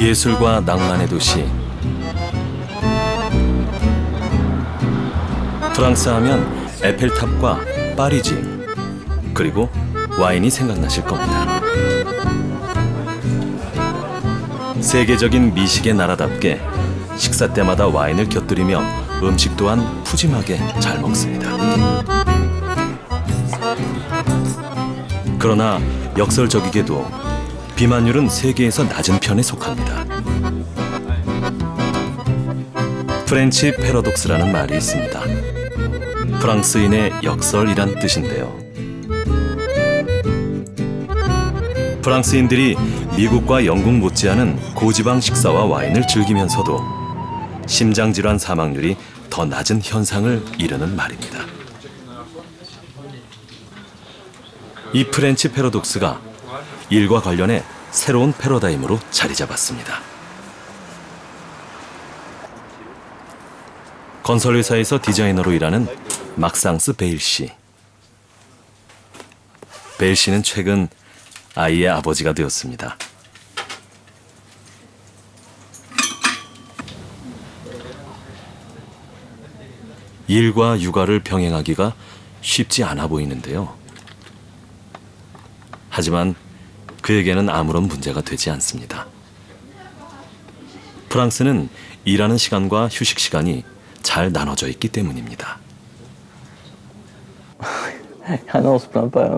예술과 낭만의 도시 프랑스 하면 에펠탑과 파리지 그리고 와인이 생각나실 겁니다. 세계적인 미식의 나라답게 식사 때마다 와인을 곁들이며 음식 또한 푸짐하게 잘 먹습니다. 그러나 역설적이게도 비만율은 세계에서 낮은 편에 속합니다. 프렌치 패러독스라는 말이 있습니다. 프랑스인의 역설이란 뜻인데요. 프랑스인들이 미국과 영국 못지않은 고지방 식사와 와인을 즐기면서도 심장질환 사망률이 더 낮은 현상을 이르는 말입니다. 이 프렌치 패러독스가 일과 관련해 새로운 패러다임으로 자리 잡았습니다. 건설회사에서 디자이너로 일하는 막상스 베일 씨. 베일 씨는 최근 아이의 아버지가 되었습니다. 일과 육아를 병행하기가 쉽지 않아 보이는데요. 하지만 그에게는 아무런 문제가 되지 않습니다. 프랑스는 일하는 시간과 휴식 시간이 잘 나눠져 있기 때문입니다. Ah non, on se plaint pas.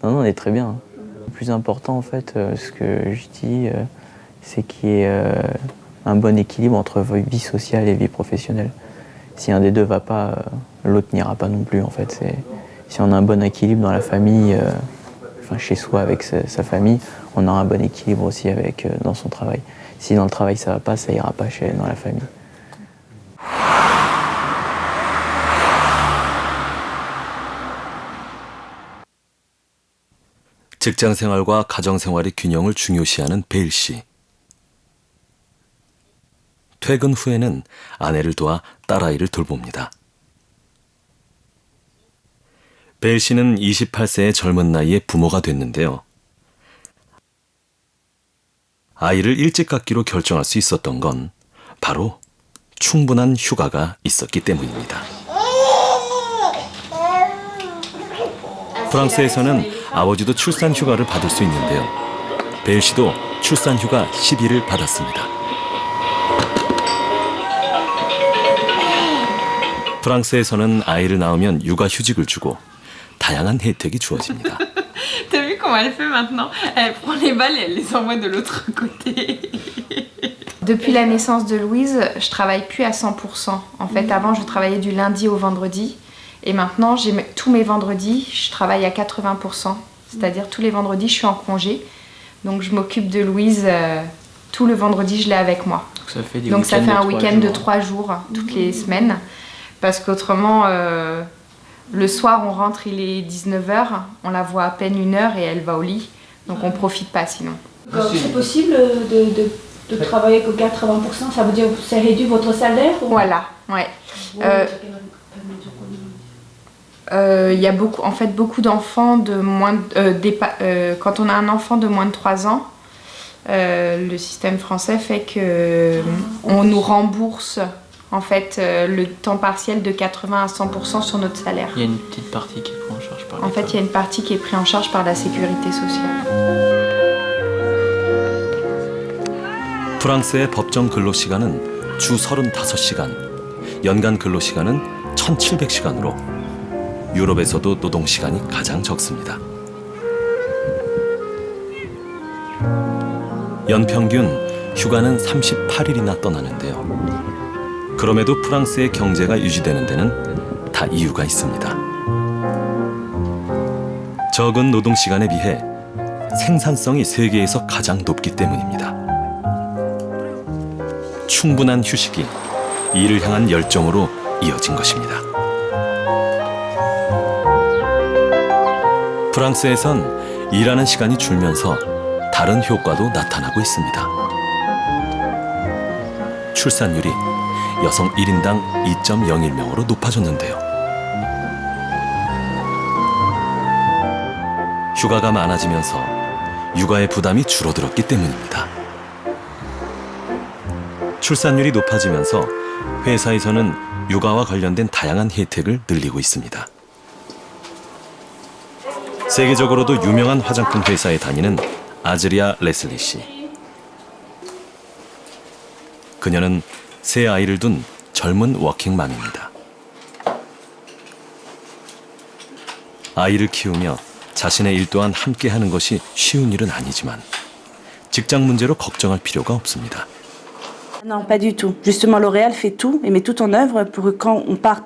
Non, non, on est très bien. Le plus important, en fait, ce que je dis, c'est qu'il y ait un bon équilibre entre vie sociale et vie professionnelle. Si un des deux va pas, l'autre n'ira pas non plus, en fait. Si on a un bon équilibre dans la famille, enfin chez soi avec sa famille, on aura un bon équilibre aussi dans son travail. Si dans le travail ça va pas, ça ira pas dans la famille. 직장 생활과 가정 생활의 균형을 중요시하는 베일 씨. 퇴근 후에는 아내를 도와 딸아이를 돌봅니다. 베일 씨는 28세의 젊은 나이에 부모가 됐는데요. 아이를 일찍 갖기로 결정할 수 있었던 건 바로 충분한 휴가가 있었기 때문입니다. 프랑스에서는 아버지도 출산 휴가를 받을 수 있는데요. 베일 씨도 출산 휴가 10일을 받았습니다. 프랑스에서는 아이를 낳으면 육아 휴직을 주고 다양한 혜택이 주어집니다. T'as vu comment elle fait maintenant? Elle prend les balles et elle les envoie de l'autre côté. Depuis la naissance de Louise, je travaille plus à 100%. En fait, avant, je travaillais du lundi au vendredi. Et maintenant, tous mes vendredis, je travaille à 80%. C'est-à-dire tous les vendredis, je suis en congé. Donc je m'occupe de Louise. Tout le vendredi, je l'ai avec moi. Donc ça fait un week-end de 3 jours toutes les semaines. Parce qu'autrement, le soir, on rentre, il est 19h. On la voit à peine 1 heure et elle va au lit. Donc on profite pas sinon. C'est possible de travailler que 80%? Ça veut dire que c'est réduit votre salaire ou... Voilà, ouais. Il y a beaucoup d'enfants de moins quand on a un enfant de moins de 3 ans, le système français fait que on nous rembourse en fait le temps partiel de 80 à 100% sur notre salaire. Il y a une petite partie qui est prise en charge par l'État. En fait, il y a une partie qui est prise en charge par la sécurité sociale. 프랑스의 법정 근로 시간은 주 35시간, 연간 근로 시간은 1,700시간으로 유럽에서도 노동 시간이 가장 적습니다. 연평균 휴가는 38일이나 떠나는데요. 그럼에도 프랑스의 경제가 유지되는 데는 다 이유가 있습니다. 적은 노동 시간에 비해 생산성이 세계에서 가장 높기 때문입니다. 충분한 휴식이 일을 향한 열정으로 이어진 것입니다. 프랑스에선 일하는 시간이 줄면서 다른 효과도 나타나고 있습니다. 출산율이 여성 1인당 2.01명으로 높아졌는데요. 휴가가 많아지면서 육아의 부담이 줄어들었기 때문입니다. 출산율이 높아지면서 회사에서는 육아와 관련된 다양한 혜택을 늘리고 있습니다. 세계적으로도 유명한 화장품 회사에 다니는 아즈리아 레슬리 씨. 그녀는 세 아이를 둔 젊은 워킹맘입니다. 아이를 키우며 자신의 일 또한 함께 하는 것이 쉬운 일은 아니지만 직장 문제로 걱정할 필요가 없습니다. Non, pas du tout. Justement, L'Oréal fait tout et met tout en œuvre pour que quand on part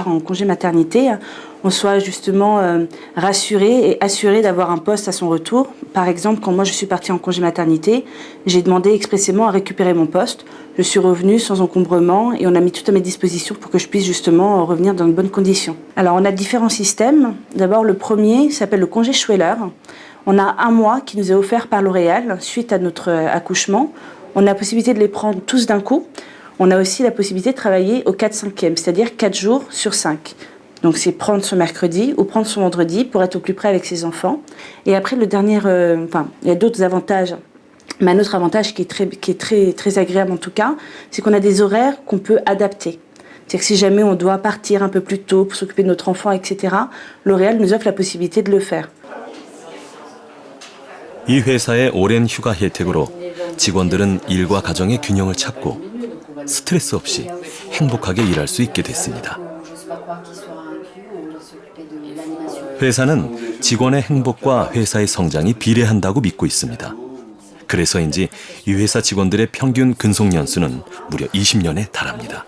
en congé maternité, on soit justement rassuré et assuré d'avoir un poste à son retour. Par exemple, quand moi je suis partie en congé maternité, j'ai demandé expressément à récupérer mon poste. Je suis revenue sans encombrement et on a mis tout à mes dispositions pour que je puisse justement revenir dans de bonnes conditions. Alors, on a différents systèmes. D'abord, le premier s'appelle le congé Schweller. On a un mois qui nous est offert par L'Oréal suite à notre accouchement. On a la possibilité de les prendre tous d'un coup. On a aussi la possibilité de travailler au 4/5e, c'est-à-dire 4 jours sur 5. Donc c'est prendre son mercredi ou prendre son vendredi pour être au plus près avec ses enfants. Et après, le dernier, il y a d'autres avantages. Mais un autre avantage qui est très agréable en tout cas, c'est qu'on a des horaires qu'on peut adapter. C'est que si jamais on doit partir un peu plus tôt pour s'occuper de notre enfant, etc., L'Oréal nous offre la possibilité de le faire. 이 회사의 오랜 휴가 혜택으로 직원들은 일과 가정의 균형을 찾고 스트레스 없이 행복하게 일할 수 있게 됐습니다. 회사는 직원의 행복과 회사의 성장이 비례한다고 믿고 있습니다. 그래서인지 이 회사 직원들의 평균 근속 연수는 무려 20년에 달합니다.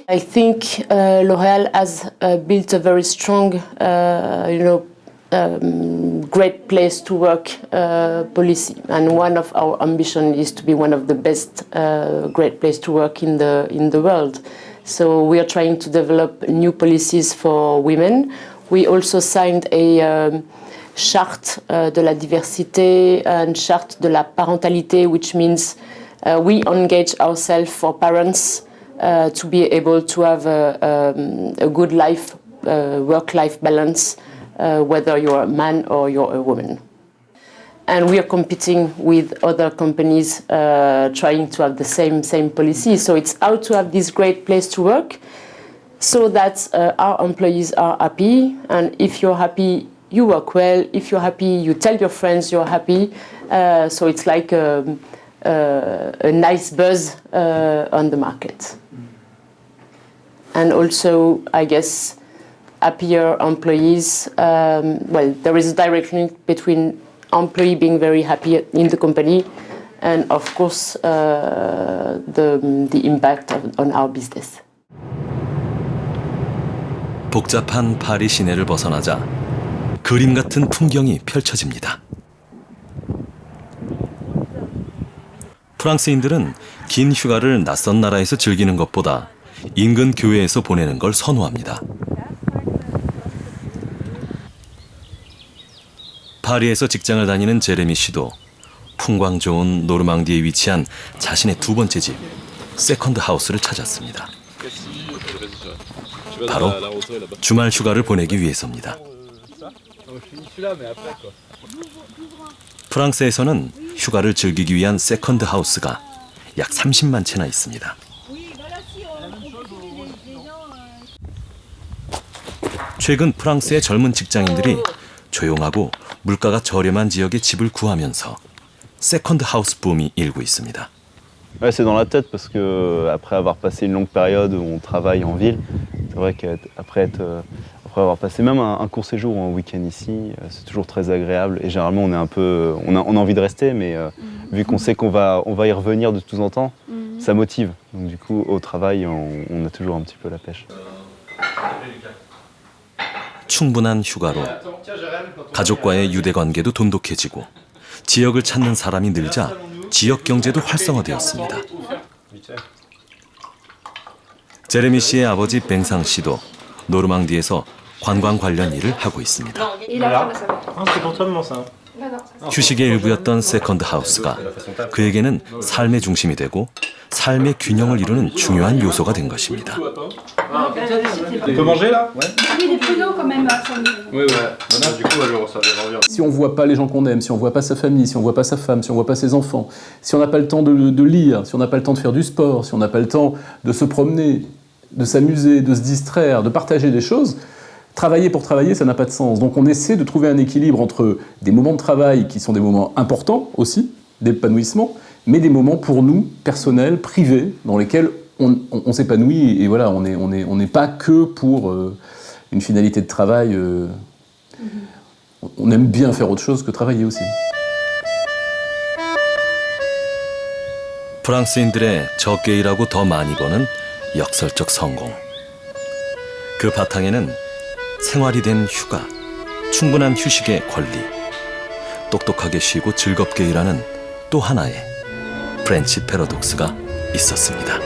I think L'Oréal has built a very strong, great place to work policy, and one of our ambition is to be one of the best great place to work in the world. So we are trying to develop new policies for women. We also signed a charte de la diversité and charte de la parentalité, which means we engage ourselves for parents to be able to have a good life, work-life balance. Whether you're a man or you're a woman. And we are competing with other companies trying to have the same policy. So it's how to have this great place to work so that our employees are happy. And if you're happy, you work well. If you're happy, you tell your friends you're happy. So it's like a nice buzz on the market. And also, I guess, happier employees. There is a direct link between employee being very happy in the company and, of course, the impact on our business. 복잡한 파리 시내를 벗어나자 그림 같은 풍경이 펼쳐집니다. 프랑스인들은 긴 휴가를 낯선 나라에서 즐기는 것보다 인근 교회에서 보내는 걸 선호합니다. 파리에서 직장을 다니는 제레미 씨도 풍광 좋은 노르망디에 위치한 자신의 두 번째 집, 세컨드 하우스를 찾았습니다. 바로 주말 휴가를 보내기 위해서입니다. 프랑스에서는 휴가를 즐기기 위한 세컨드 하우스가 약 30만 채나 있습니다. 최근 프랑스의 젊은 직장인들이 조용하고 물가가 저렴한 지역의 집을 구하면서 세컨드 하우스 붐이 일고 있습니다. Ouais, c'est dans la tête parce que après avoir passé une longue période où on travaille en ville, c'est vrai qu'après avoir passé même un court séjour ou un week-end ici, c'est toujours très agréable et généralement on a envie de rester, mais vu qu'on sait qu'on va y revenir de temps en temps, ça motive. Donc du coup au travail on a toujours un petit peu la pêche. 충분한 휴가로 가족과의 유대 관계도 돈독해지고 지역을 찾는 사람이 늘자 지역 경제도 활성화되었습니다. 제레미 씨의 아버지 뱅상 씨도 노르망디에서 관광 관련 일을 하고 있습니다. 휴식의 일부였던 세컨드 하우스가 그에게는 삶의 중심이 되고 삶의 균형을 이루는 중요한 요소가 된 것입니다. On peut manger là? Oui, des pruneaux quand même. Oui, ouais. Du coup, ça va bien. Si on voit pas les gens qu'on aime, si on voit pas sa famille, si on voit pas sa femme, si on voit pas ses enfants, si on n'a pas le temps de lire, si on n'a pas le temps de faire du sport, si on n'a pas le temps de se promener, de s'amuser, de se distraire, de partager des choses, travailler pour travailler, ça n'a pas de sens. Donc on essaie de trouver un équilibre entre des moments de travail qui sont des moments importants aussi, d'épanouissement, mais des moments pour nous, personnels, privés, dans lesquels on s'épanouit et voilà, on n'est pas que pour une finalité de travail. On aime bien faire autre chose que travailler aussi. 프랑스인들의 적게 일하고 더 많이 버는 역설적 성공. 그 바탕에는 생활이 된 휴가, 충분한 휴식의 권리, 똑똑하게 쉬고 즐겁게 일하는 또 하나의 프렌치 패러독스가 있었습니다.